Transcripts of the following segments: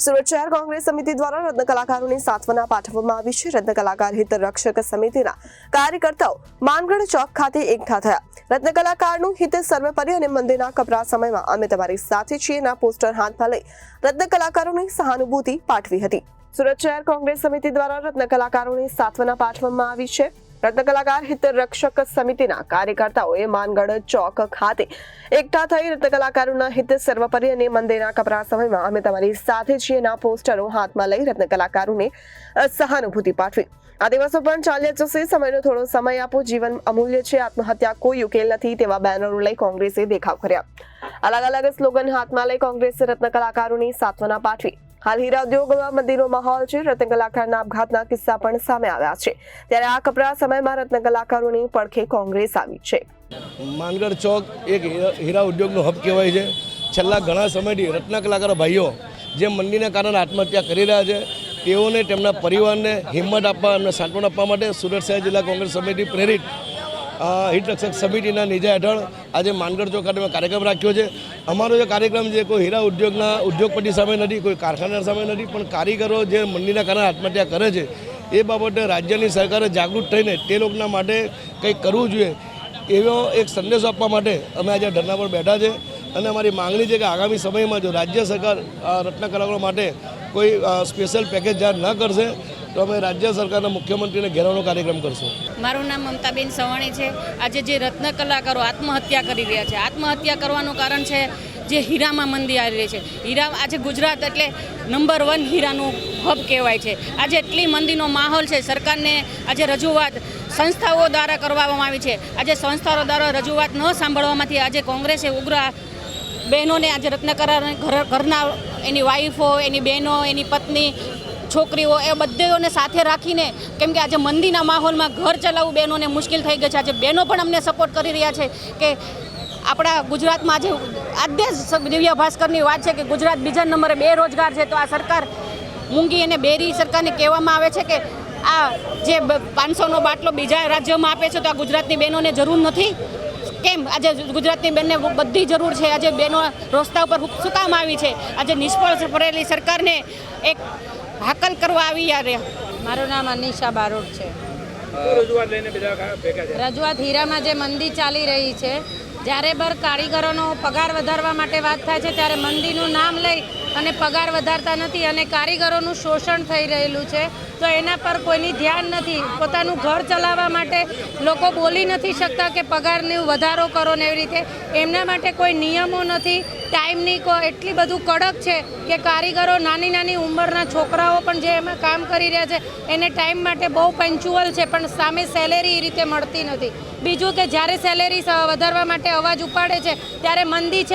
સુરત શહેર કોંગ્રેસ સમિતિ દ્વારા રત્ન કલાકારોની સાંત્વના પાઠવવામાં આવી છે। રત્ન કલાકાર હિત રક્ષક સમિતિના કાર્યકર્તાઓ માનગઢ ચોક ખાતે એકઠા થયા। રત્ન કલાકારનું હિત સર્વોપરી અને મંદિરના કપરા સમયમાં અમે તમારી સાથે છીએના પોસ્ટર હાથમાં લઈ રત્ન કલાકારોની સહાનુભૂતિ પાઠવી હતી। સુરત શહેર કોંગ્રેસ સમિતિ દ્વારા રત્ન કલાકારોની સાંત્વના પાઠવવામાં આવી છે। રત્ન કલાકાર હિત રક્ષક સમિતિના કાર્યકર્તાઓએ માનગઢ ચોક ખાતે એકઠા થઈ રત્ન કલાકારોના હિત સર્વોપરી અને મંદિરના કપરા સમયમાં અમે તમારી સાથે છીએના પોસ્ટરો હાથમાં લઈ રત્ન કલાકારોને સહાનુભૂતિ પાઠવી। આ દિવસો પણ ચાલ્યા જશે, સમયનો થોડો સમય આપો, જીવન અમૂલ્ય છે, આત્મહત્યા કોઈ ઉકેલ નથી તેવા બેનરો લઈ કોંગ્રેસે દેખાવ કર્યા। અલગ અલગ સ્લોગન હાથમાં લઈ કોંગ્રેસે રત્ન કલાકારોની સાંત્વના પાઠવી। હાલ હીરા ઉદ્યોગમાં મંદીનો માહોલ છે। રત્ન કલાકારના આપઘાતના કિસ્સા પણ સામે આવ્યા છે, ત્યારે આ કપરા સમયમાં રત્ન કલાકારોની પડખે કોંગ્રેસ આવી છે। માનગઢ ચોક એક હીરા ઉદ્યોગનો હબ કહેવાય છે। છેલ્લા ઘણા સમયથી રત્ન કલાકારો ભાઈઓ જે મંદીના કારણે આત્મહત્યા કરી રહ્યા છે તેઓને તેમના પરિવારને હિંમત આપવા અને સાંત્વના આપવા માટે સુરત શહેર જિલ્લા કોંગ્રેસ સમિતિ પ્રેરિત હિત રક્ષક સમિતિના નેજા હેઠળ આજે માનગઢ ચોક ખાતે કાર્યક્રમ રાખ્યો છે। અમારો જે કાર્યક્રમ છે કોઈ હીરા ઉદ્યોગના ઉદ્યોગપતિ સામે નથી, કોઈ કારખાના સામે નથી, પણ કારીગરો જે મંદીના કારણે આત્મહત્યા કરે છે એ બાબતે રાજ્યની સરકારે જાગૃત થઈને તે લોકોના માટે કંઈક કરવું જોઈએ એવો એક સંદેશો આપવા માટે અમે આજે ધરણા પર બેઠા છે। અને અમારી માંગણી છે કે આગામી સમયમાં જો રાજ્ય સરકાર રત્ન કલાકારો માટે કોઈ સ્પેશિયલ પેકેજ જાહેર ન કરશે તો અમે રાજ્ય સરકારના મુખ્યમંત્રીને ઘેરવાનો કાર્યક્રમ કરશું। મારું નામ મમતાબેન સવાણી છે। આજે જે રત્ન કલાકારો આત્મહત્યા કરી રહ્યા છે, આત્મહત્યા કરવાનું કારણ છે જે હીરામાં મંદી આવી રહી છે। હીરા આજે ગુજરાત એટલે નંબર 1 હીરાનું હબ કહેવાય છે। આજે એટલી મંદીનો માહોલ છે, સરકારને આજે રજૂઆત સંસ્થાઓ દ્વારા કરવામાં આવી છે। આજે સંસ્થાઓ દ્વારા રજૂઆત ન સાંભળવામાંથી આજે કોંગ્રેસે ઉગ્ર બહેનોને આજે રત્ન કલાકાર ઘરના એની વાઈફો, એની બહેનો, એની પત્ની, છોકરીઓ એ બધેઓને સાથે રાખીને, કેમ કે આજે મંદીના માહોલમાં ઘર ચલાવવું બહેનોને મુશ્કેલ થઈ ગઈ છે। આજે બહેનો પણ અમને સપોર્ટ કરી રહ્યા છે કે આપણા ગુજરાતમાં આજે દિવ્ય ભાસ્કરની વાત છે કે ગુજરાત બીજા નંબરે બેરોજગાર છે, તો આ સરકાર મૂંગી અને બેરી સરકારને કહેવામાં આવે છે કે આ જે 500નો બાટલો બીજા રાજ્યોમાં આપે છે તો આ ગુજરાતની બહેનોને જરૂર નથી કેમ? આજે ગુજરાતની બેનને બધી જરૂર છે। આજે બહેનો રસ્તા ઉપર શું કામ આવી છે? આજે નિષ્ફળ પડેલી સરકારને એક હાકલ કરવા આવી યાર। મારું નામ અનિશા બારોટ છે। રજૂઆત હીરામાં જે મંદી ચાલી રહી છે, જ્યારે પર કારીગરોનો પગાર વધારવા માટે વાત થાય છે ત્યારે મંદીનું નામ લઈ અને પગાર વધારતા નથી અને કારીગરોનું શોષણ થઈ રહેલું છે, તો એના પર કોઈની ધ્યાન નથી। પોતાનું ઘર ચલાવવા માટે લોકો બોલી નથી શકતા કે પગારને વધારો કરો ને એવી રીતે, એમના માટે કોઈ નિયમો નથી, ટાઈમની એટલી બધું કડક છે કે કારીગરો નાની નાની ઉંમરના છોકરાઓ પણ જે એમાં કામ કરી રહ્યા છે એને ટાઈમ માટે બહુ પંચ્યુઅલ છે, પણ સામે સેલેરી એ રીતે મળતી નથી। બીજું કે જ્યારે સેલેરી વધારવા માટે અવાજ ઉપાડે છે ત્યારે મંદી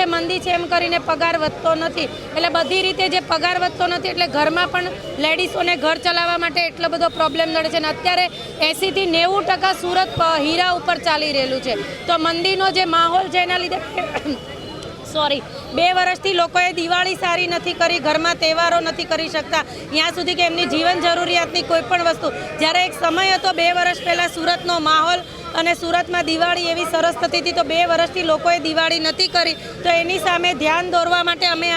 છે એમ કરીને પગાર વધતો નથી। એટલે બધી રીતે જે પગાર વધતો નથી એટલે ઘરમાં પણ લેડીઝોને ઘર ચલાવવા માટે એટલો બધો પ્રોબ્લેમ નડે છે। અને અત્યારે 80 થી 90% સુરત હીરા ઉપર ચાલી રહેલું છે, તો મંદીનો જે માહોલ છે એના લીધે 2 વર્ષથી લોકોએ દિવાળી સારી નથી કરી, ઘરમાં તહેવારો નથી કરી શકતા, ત્યાં સુધી કે એમની જીવન જરૂરિયાતની કોઈ પણ વસ્તુ, જ્યારે એક સમય હતો 2 વર્ષ પહેલાં સુરતનો માહોલ અને સુરતમાં દિવાળી એવી સરસ થતી હતી, તો 2 વર્ષથી લોકોએ દિવાળી નથી કરી, તો એની સામે ધ્યાન દોરવા માટે અમે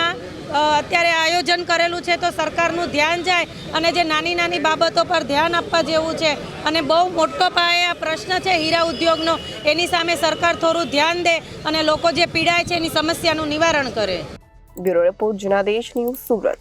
અત્યારે આયોજન કરેલું છે। તો સરકારનું ધ્યાન જાય અને જે નાની નાની બાબતો પર ધ્યાન આપવા જેવું છે અને બહુ મોટો પાયે આ પ્રશ્ન છે હીરા ઉદ્યોગનો, એની સામે સરકાર થોડું ધ્યાન દે અને લોકો જે પીડાય છે એની સમસ્યાનું નિવારણ કરે। Bureau report Janadesh news, Surat.